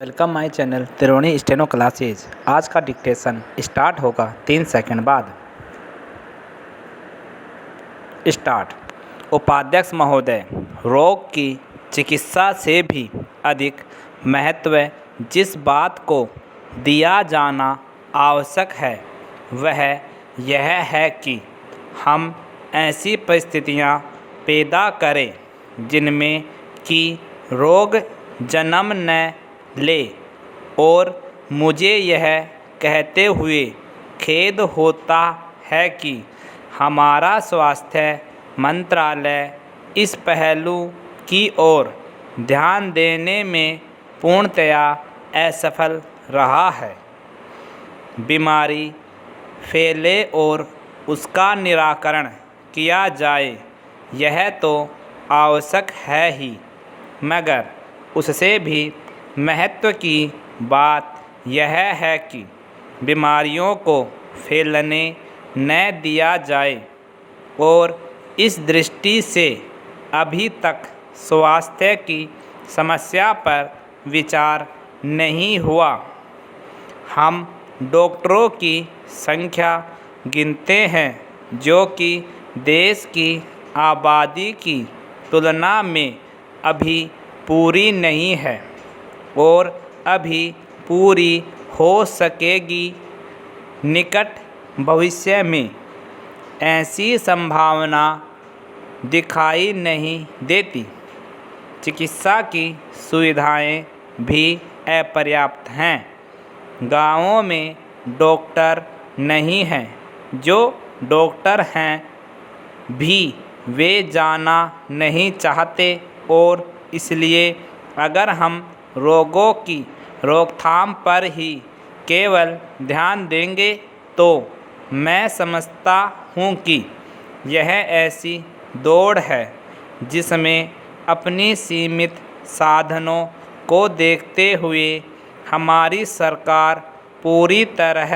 Welcome my channel Triveni steno classes. आज का dictation start होगा 3 सेकंड बाद। स्टार्ट। उपाध्यक्ष महोदय, रोग की चिकित्सा से भी अधिक महत्व जिस बात को दिया जाना आवश्यक है वह यह है कि हम ऐसी परिस्थितियां पैदा करें जिनमें कि रोग जन्म न ले। और मुझे यह कहते हुए खेद होता है कि हमारा स्वास्थ्य मंत्रालय इस पहलू की ओर ध्यान देने में पूर्णतया असफल रहा है। बीमारी फैले और उसका निराकरण किया जाए यह तो आवश्यक है ही, मगर उससे भी महत्व की बात यह है कि बीमारियों को फैलने न दिया जाए। और इस दृष्टि से अभी तक स्वास्थ्य की समस्या पर विचार नहीं हुआ। हम डॉक्टरों की संख्या गिनते हैं जो कि देश की आबादी की तुलना में अभी पूरी नहीं है और अभी पूरी हो सकेगी। निकट भविष्य में ऐसी संभावना दिखाई नहीं देती। चिकित्सा की सुविधाएं भी अपर्याप्त हैं। गांवों में डॉक्टर नहीं हैं, जो डॉक्टर हैं भी वे जाना नहीं चाहते। और इसलिए अगर हम रोगों की रोकथाम पर ही केवल ध्यान देंगे तो मैं समझता हूँ कि यह ऐसी दौड़ है जिसमें अपनी सीमित साधनों को देखते हुए हमारी सरकार पूरी तरह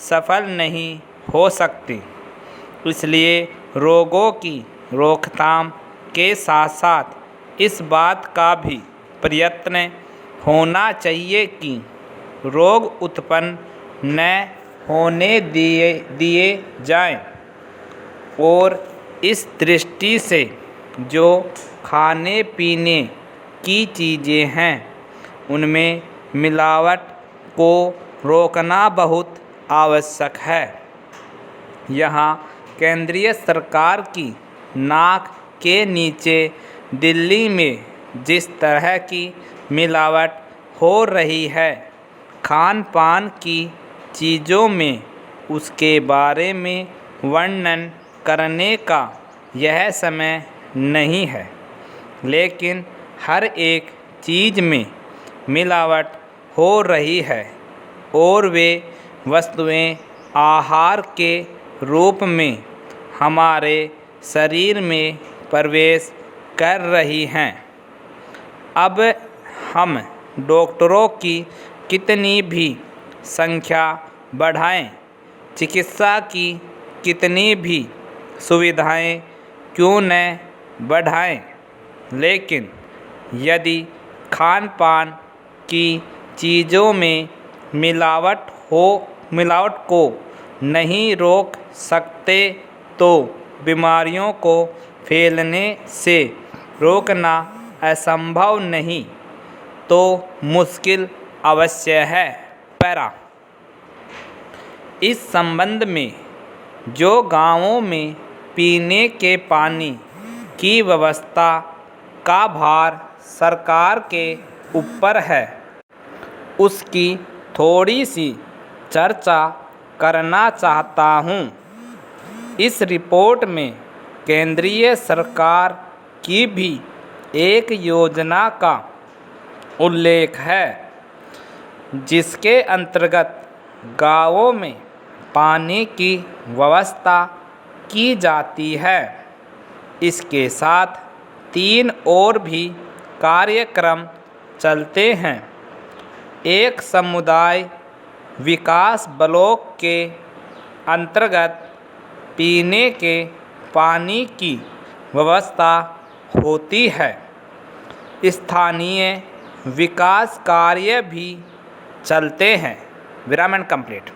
सफल नहीं हो सकती। इसलिए रोगों की रोकथाम के साथ साथ इस बात का भी प्रयत्न होना चाहिए कि रोग उत्पन्न न होने दिए जाएं। और इस दृष्टि से जो खाने पीने की चीज़ें हैं उनमें मिलावट को रोकना बहुत आवश्यक है। यहाँ केंद्रीय सरकार की नाक के नीचे दिल्ली में जिस तरह की मिलावट हो रही है खान पान की चीज़ों में, उसके बारे में वर्णन करने का यह समय नहीं है। लेकिन हर एक चीज़ में मिलावट हो रही है और वे वस्तुएं आहार के रूप में हमारे शरीर में प्रवेश कर रही हैं। अब हम डॉक्टरों की कितनी भी संख्या बढ़ाएं, चिकित्सा की कितनी भी सुविधाएं क्यों न बढ़ाएं, लेकिन यदि खान पान की चीज़ों में मिलावट को नहीं रोक सकते तो बीमारियों को फैलने से रोकना असंभव नहीं तो मुश्किल अवश्य है। पैरा। इस संबंध में जो गांवों में पीने के पानी की व्यवस्था का भार सरकार के ऊपर है उसकी थोड़ी सी चर्चा करना चाहता हूँ। इस रिपोर्ट में केंद्रीय सरकार की भी एक योजना का उल्लेख है जिसके अंतर्गत गांवों में पानी की व्यवस्था की जाती है। इसके साथ 3 और भी कार्यक्रम चलते हैं। एक समुदाय विकास ब्लॉक के अंतर्गत पीने के पानी की व्यवस्था होती है। स्थानीय विकास कार्य भी चलते हैं। विराम एंड कंप्लीट।